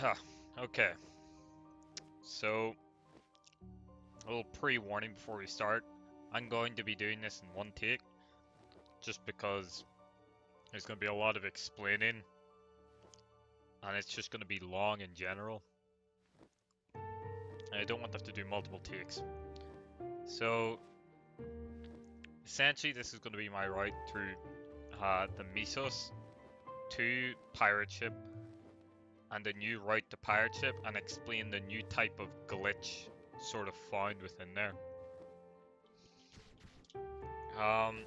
Okay, so a little pre-warning before we start. I'm going to be doing this in one take, just because there's going to be a lot of explaining, and it's just going to be long in general. And I don't want to have to do multiple takes. So, essentially, this is going to be my ride through the Mesos to PirateShip, and the new route to PirateShip, and explain the new type of glitch sort of found within there. Um,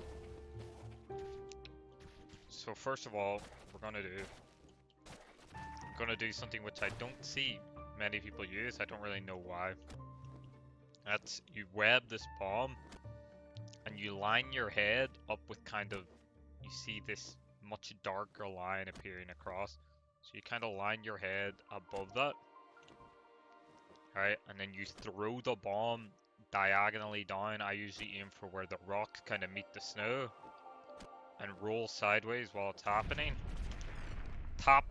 so first of all, we're gonna do something which I don't see many people use. I don't really know why. That's you web this bomb and you line your head up with you see this much darker line appearing across. So you kind of line your head above that, right? And then you throw the bomb diagonally down. I usually aim for where the rocks kind of meet the snow and roll sideways while it's happening. Top,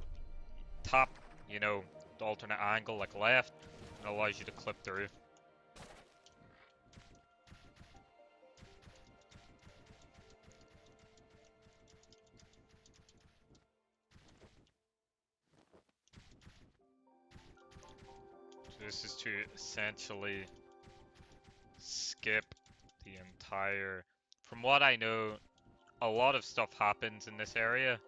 top, the alternate angle like left, and allows you to clip through. So this is to essentially skip the entire... From what I know, a lot of stuff happens in this area.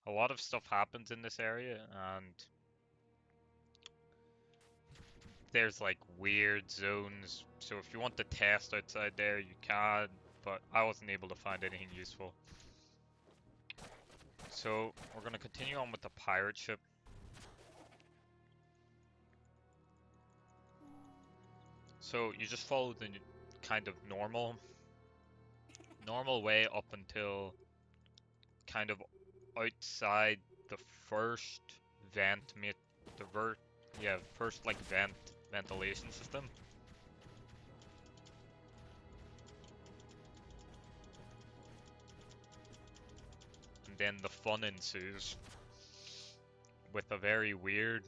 A lot of stuff happens in this area, and there's like weird zones. So if you want to test outside there, you can, but I wasn't able to find anything useful. So we're gonna continue on with the pirate ship. So you just follow the kind of normal way up until kind of outside the first vent first like ventilation system. And then the fun ensues with a very weird,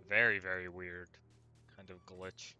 very weird kind of glitch.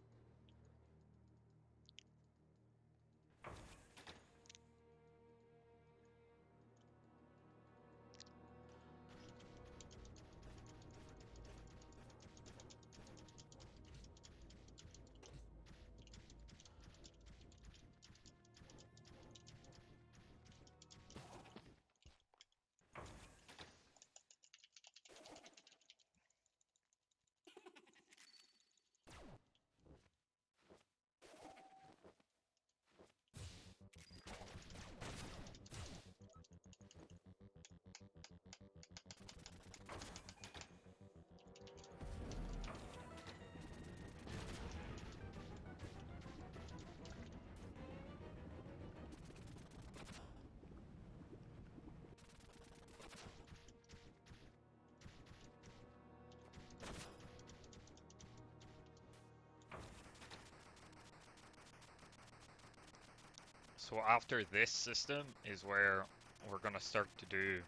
So after this system is where we're gonna start to do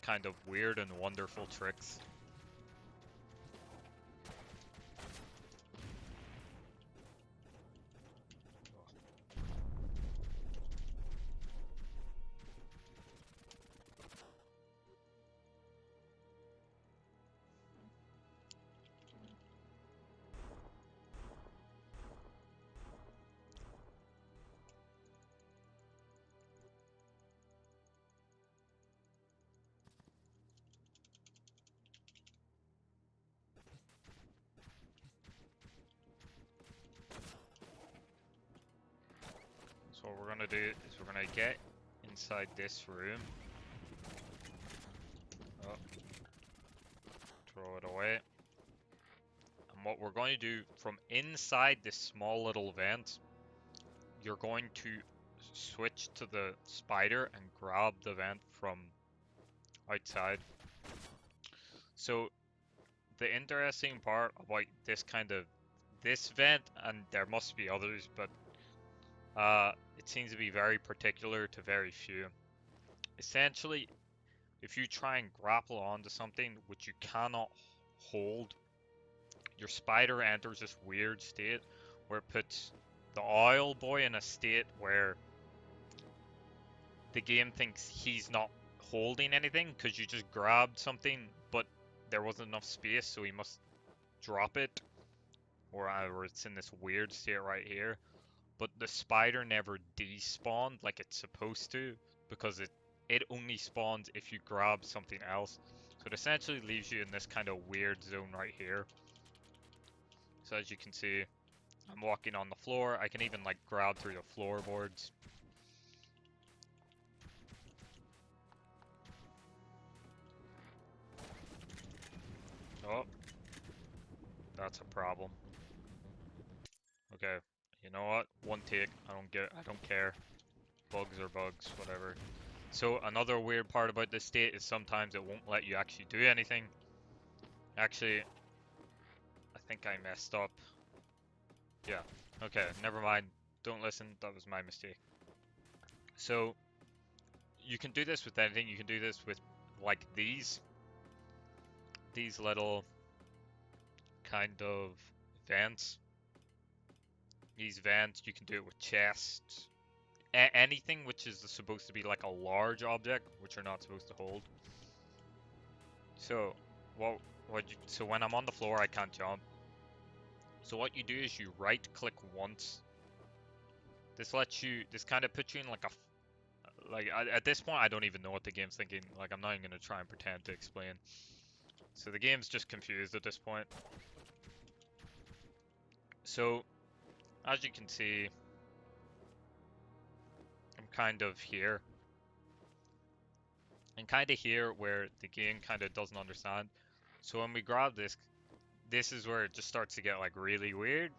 kind of weird and wonderful tricks. So what we're gonna do is we're gonna get inside this room. Oh, throw it away. And what we're going to do from inside this small little vent, you're going to switch to the spider and grab the vent from outside. So the interesting part about this vent, and there must be others, but it seems to be very particular to very few. Essentially, if you try and grapple onto something which you cannot hold, your spider enters this weird state where it puts the OwlBoy in a state where the game thinks he's not holding anything because you just grabbed something, but there wasn't enough space, so he must drop it, or it's in this weird state right here. But the spider never despawned like it's supposed to, because it only spawns if you grab something else. So it essentially leaves you in this kind of weird zone right here. So as you can see, I'm walking on the floor. I can even like grab through the floorboards. Oh, that's a problem. Okay, you know what? One take. I don't care. Bugs are bugs, whatever. So another weird part about this state is sometimes it won't let you actually do anything. Actually, I think I messed up. Yeah. Okay, never mind. Don't listen. That was my mistake. So you can do this with anything. You can do this with like these little kind of vents. These vents, you can do it with chests. Anything which is supposed to be like a large object, which you're not supposed to hold. So, so when I'm on the floor, I can't jump. So what you do is you right click once. This kind of puts you in like at this point, I don't even know what the game's thinking. Like, I'm not even gonna try and pretend to explain. So the game's just confused at this point. So, as you can see, I'm kind of here. And kind of here where the game kind of doesn't understand. So when we grab this is where it just starts to get like really weird.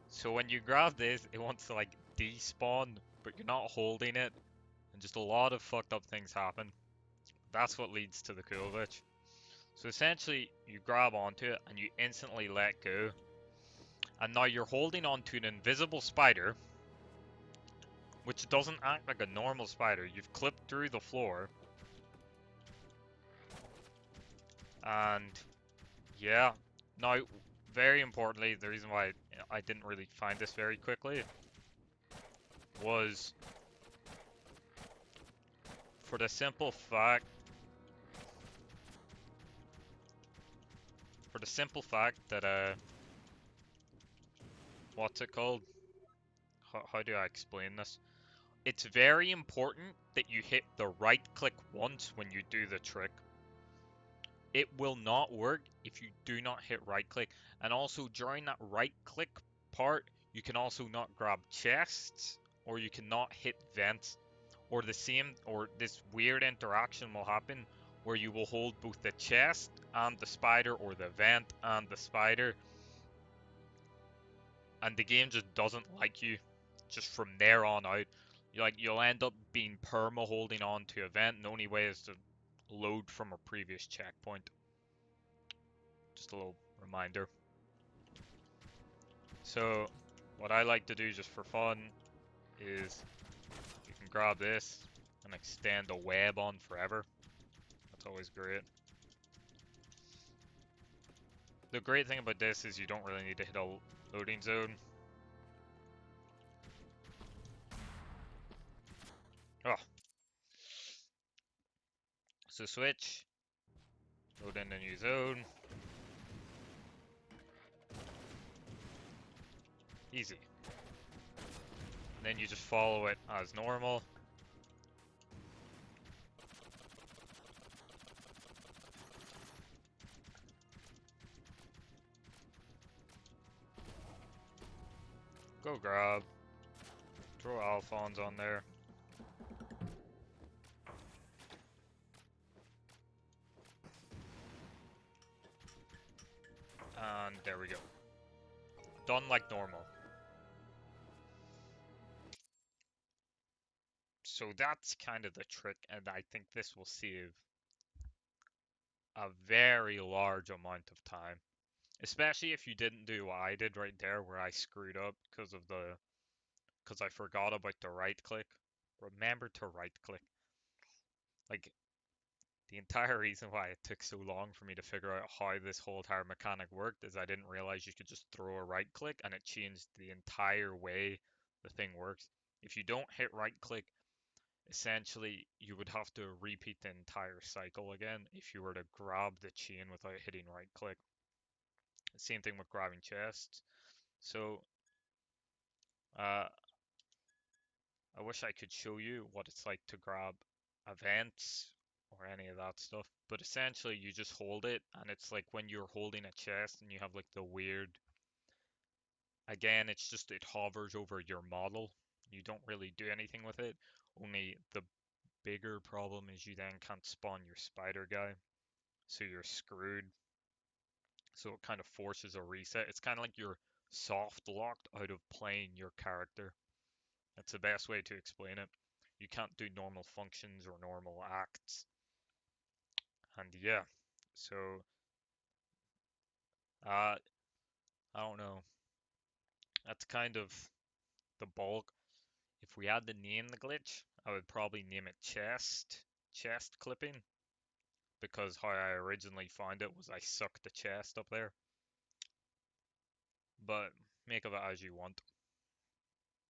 So when you grab this, it wants to like despawn, but you're not holding it, and just a lot of fucked up things happen. That's what leads to the cool glitch. So essentially, you grab onto it and you instantly let go, and now you're holding onto an invisible spider, which doesn't act like a normal spider. You've clipped through the floor, and yeah. Now, very importantly, the reason why I didn't really find this very quickly was for the simple fact that what's it called? How do I explain this? It's very important that you hit the right click once when you do the trick. It will not work if you do not hit right click. And also during that right click part, you can also not grab chests, or you cannot hit vents, or this weird interaction will happen where you will hold both the chest and the spider, or the vent and the spider, and the game just doesn't like you just from there on out. You'll end up being perma holding on to a vent, and the only way is to load from a previous checkpoint. Just a little reminder. So what I like to do just for fun is you can grab this and extend the web on forever. That's always great. The great thing about this is you don't really need to hit a loading zone. Oh. So switch, load in a new zone. Easy. And then you just follow it as normal. Go grab. Throw Alphonse on there. And there we go. Done like normal. So that's kind of the trick, and I think this will save a very large amount of time. Especially if you didn't do what I did right there, where I screwed up because I forgot about the right click. Remember to right click. Like, the entire reason why it took so long for me to figure out how this whole entire mechanic worked is I didn't realize you could just throw a right click and it changed the entire way the thing works. If you don't hit right click, essentially you would have to repeat the entire cycle again if you were to grab the chain without hitting right click. Same thing with grabbing chests. So uh, I wish I could show you what it's like to grab events or any of that stuff, but essentially you just hold it and it's like when you're holding a chest and you have like the weird, again, it's just it hovers over your model. You don't really do anything with it. Only the bigger problem is you then can't spawn your spider guy, so you're screwed. So it kind of forces a reset. It's kind of like you're soft locked out of playing your character. That's the best way to explain it. You can't do normal functions or normal acts. And yeah, so uh, I don't know. That's kind of the bulk. If we had to name the glitch, I would probably name it chest clipping, because how I originally found it was I sucked the chest up there. But make of it as you want.